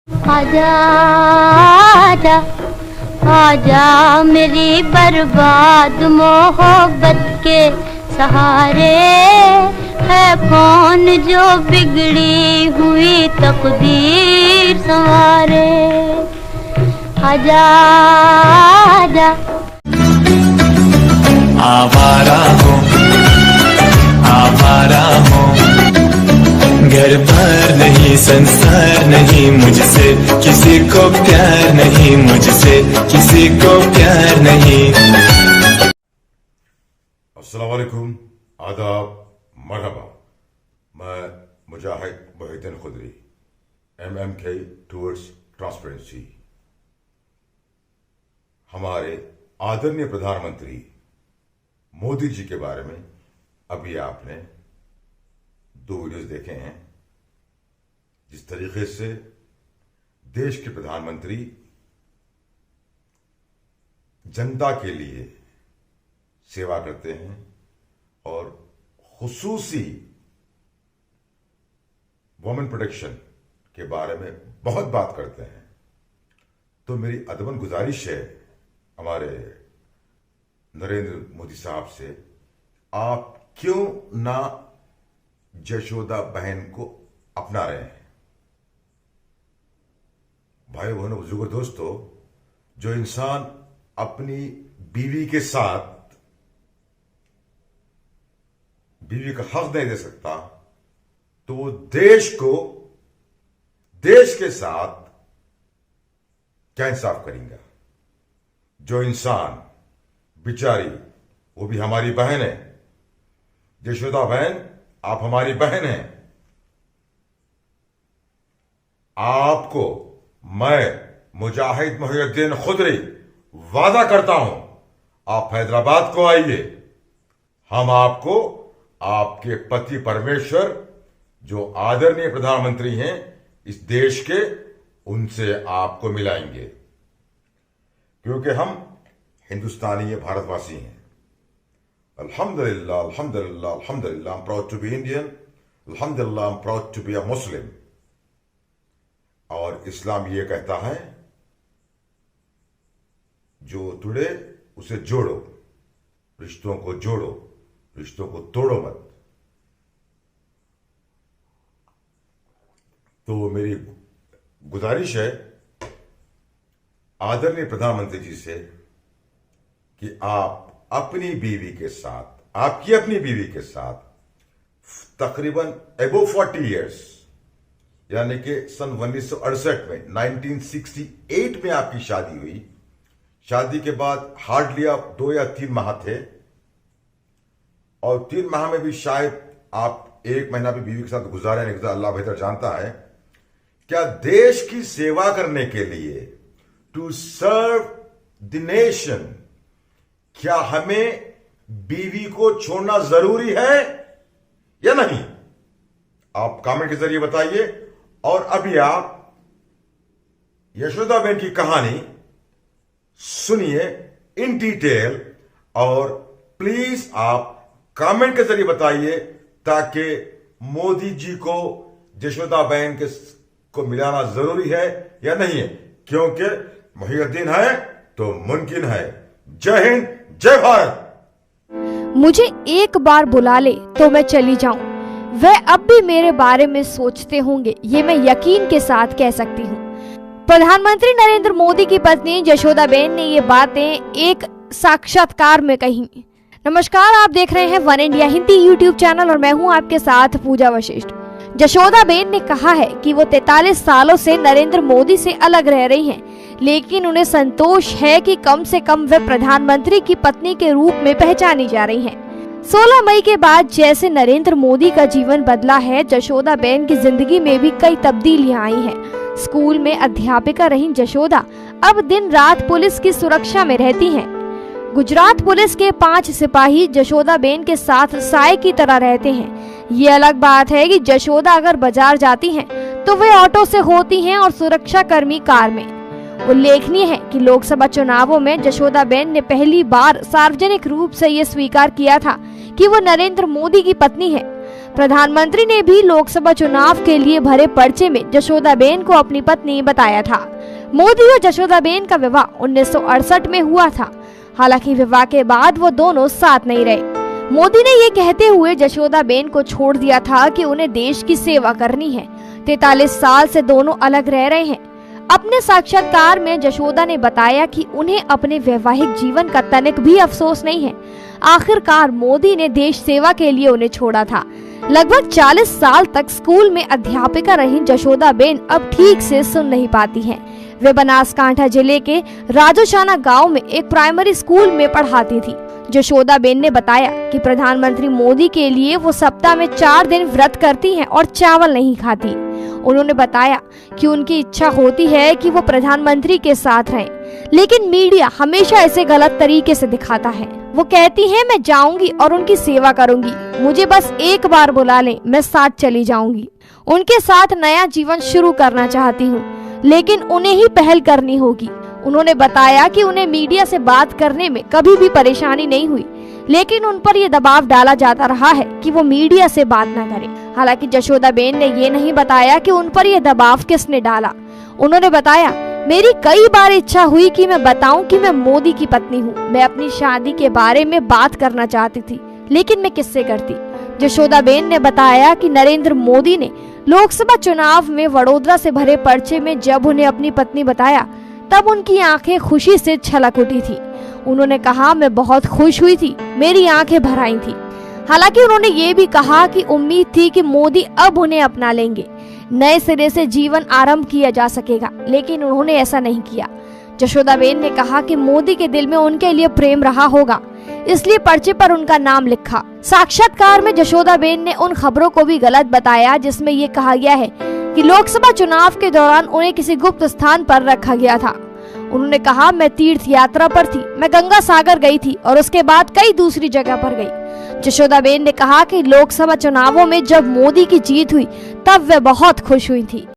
आजा आजा आजा मेरी बर्बाद मोहब्बत के सहारे, है कौन जो बिगड़ी हुई तकदीर संवारे। आजा आजा आवारा हूँ घर पर नहीं संसार नहीं, मुझसे किसी को प्यार नहीं, मुझसे किसी को प्यार नहीं। अस्सलाम वालेकुम, आदाब, मरहबा। मैं मुजाहिद मोहिउद्दीन खुदरी, MMK टूवर्ड्स ट्रांसपेरेंसी। हमारे आदरणीय प्रधानमंत्री मोदी जी के बारे में अभी आपने 2 वीडियोस देखे हैं। जिस तरीके से देश के प्रधानमंत्री जनता के लिए सेवा करते हैं और खुसूसी वुमेन प्रोटेक्शन के बारे में बहुत बात करते हैं, तो मेरी अदबन गुजारिश है हमारे नरेंद्र मोदी साहब से, आप क्यों ना यशोदा बहन को अपना रहे हैं। भाई बहनों, बुजुर्गों, दोस्तों, जो इंसान अपनी बीवी के साथ बीवी का हक नहीं दे सकता, तो वो देश के साथ क्या इंसाफ करेंगे। जो इंसान बिचारी, वो भी हमारी बहन है, यशोदा बहन, आप हमारी बहन हैं। आपको मैं मुजाहिद मोहिउद्दीन खुदरी वादा करता हूं, आप हैदराबाद को आइए, हम आपको आपके पति परमेश्वर, जो आदरणीय प्रधानमंत्री हैं इस देश के, उनसे आपको मिलाएंगे, क्योंकि हम हिंदुस्तानी है, भारतवासी हैं। अल्हम्दुलिल्लाह, अल्हम्दुलिल्लाह, अल्हम्दुलिल्लाह, I'm proud to be Indian. अल्हम्दुलिल्लाह, I'm proud to be a Muslim. और इस्लाम ये कहता है, जो तुड़े उसे जोड़ो, रिश्तों को जोड़ो, रिश्तों को तोड़ो मत। तो मेरी गुजारिश है आदरणीय प्रधानमंत्री जी से कि आप अपनी बीवी के साथ, आपकी अपनी बीवी के साथ तकरीबन अबव 40 इयर्स, यानी कि सन 1968 में 1968 में आपकी शादी हुई। शादी के बाद हार्डली आप 2 या 3 माह थे, और 3 माह में भी शायद आप 1 महीना भी बीवी के साथ गुजारे नहीं, अल्लाह बेहतर जानता है। क्या देश की सेवा करने के लिए, टू सर्व द नेशन, क्या हमें बीवी को छोड़ना जरूरी है या नहीं? आप कमेंट के जरिए बताइए। और अभी आप यशोदा बहन की कहानी सुनिए इन डिटेल, और प्लीज आप कमेंट के जरिए बताइए, ताकि मोदी जी को यशोदा बहन को मिलाना जरूरी है या नहीं है, क्योंकि मोहिउद्दीन है तो मुमकिन है। जय हिंद, जय भारत। मुझे एक बार बुला ले तो मैं चली जाऊं, वह अब भी मेरे बारे में सोचते होंगे, ये मैं यकीन के साथ कह सकती हूँ। प्रधानमंत्री नरेंद्र मोदी की पत्नी यशोदाबेन ने ये बातें एक साक्षात्कार में कही। नमस्कार, आप देख रहे हैं one India Hindi YouTube channel और मैं हूँ आपके साथ पूजा वशिष्ठ। यशोदाबेन ने कहा है कि वो 43 सालों से नरेंद्र मोदी से अलग रह रही हैं, लेकिन उन्हें संतोष है कि कम से कम वे प्रधानमंत्री की पत्नी के रूप में पहचानी जा रही हैं। 16 मई के बाद जैसे नरेंद्र मोदी का जीवन बदला है, यशोदाबेन की जिंदगी में भी कई तब्दीलियां आई हैं। स्कूल में अध्यापिका रही यशोदा अब दिन रात पुलिस की सुरक्षा में रहती हैं। गुजरात पुलिस के 5 सिपाही यशोदाबेन के साथ साए की तरह रहते हैं। ये अलग बात है कि यशोदा अगर बाजार जाती हैं, तो वे ऑटो से होती हैं और सुरक्षा कर्मी कार में। उल्लेखनीय है कि लोकसभा चुनावों में यशोदाबेन ने पहली बार सार्वजनिक रूप से ये स्वीकार किया था कि वो नरेंद्र मोदी की पत्नी है। प्रधानमंत्री ने भी लोकसभा चुनाव के लिए भरे पर्चे में जशोदाबेन को अपनी पत्नी बताया था। मोदी और जशोदाबेन का विवाह 1968 में हुआ था। हालांकि विवाह के बाद वो दोनों साथ नहीं रहे। मोदी ने ये कहते हुए जशोदाबेन को छोड़ दिया था कि उन्हें देश की सेवा करनी है। 43 साल से दोनों अलग रह रहे हैं। अपने साक्षात्कार में जशोदा ने बताया कि उन्हें अपने वैवाहिक जीवन का तनिक भी अफसोस नहीं है। आखिरकार मोदी ने देश सेवा के लिए उन्हें छोड़ा था। लगभग 40 साल तक स्कूल में अध्यापिका रही जशोदाबेन अब ठीक से सुन नहीं पाती हैं। वे बनासकांठा जिले के राजोशाना गांव में एक प्राइमरी स्कूल में पढ़ाती थी। जशोदाबेन ने बताया कि प्रधानमंत्री मोदी के लिए वो सप्ताह में 4 दिन व्रत करती हैं और चावल नहीं खाती। उन्होंने बताया कि उनकी इच्छा होती है कि वो प्रधानमंत्री के साथ रहें, लेकिन मीडिया हमेशा इसे गलत तरीके से दिखाता है। वो कहती हैं मैं जाऊंगी और उनकी सेवा करूंगी, मुझे बस एक बार बुला लें, मैं साथ चली जाऊंगी। उनके साथ नया जीवन शुरू करना चाहती हूँ, लेकिन उन्हें ही पहल करनी होगी। उन्होंने बताया कि उन्हें मीडिया से बात करने में कभी भी परेशानी नहीं हुई, लेकिन उन पर यह दबाव डाला जाता रहा है कि वो मीडिया से बात न करें। हालांकि जशोदाबेन ने ये नहीं बताया कि उन पर यह दबाव किसने डाला। उन्होंने बताया मेरी कई बार इच्छा हुई कि मैं बताऊं कि मैं मोदी की पत्नी हूं। मैं अपनी शादी के बारे में बात करना चाहती थी, लेकिन मैं किससे करती। जशोदाबेन ने बताया कि नरेंद्र मोदी ने लोकसभा चुनाव में वडोदरा से भरे पर्चे में जब उन्हें अपनी पत्नी बताया, तब उनकी आंखें खुशी से छलक उठी थी। उन्होंने कहा मैं बहुत खुश हुई थी, मेरी आंखें भर आई थी। हालांकि उन्होंने ये भी कहा कि उम्मीद थी कि मोदी अब उन्हें अपना लेंगे, नए सिरे से जीवन आरंभ किया जा सकेगा, लेकिन उन्होंने ऐसा नहीं किया। जशोदाबेन ने कहा कि मोदी के दिल में उनके लिए प्रेम रहा होगा, इसलिए पर्चे पर उनका नाम लिखा। साक्षात्कार में जशोदाबेन ने उन खबरों को भी गलत बताया जिसमें ये कहा गया है कि लोकसभा चुनाव के दौरान उन्हें किसी गुप्त स्थान पर रखा गया था। उन्होंने कहा मैं तीर्थ यात्रा पर थी, मैं गंगा सागर गई थी और उसके बाद कई दूसरी जगह पर गई। जशोदाबेन ने कहा कि लोकसभा चुनावों में जब मोदी की जीत हुई तब वे बहुत खुश हुई थी।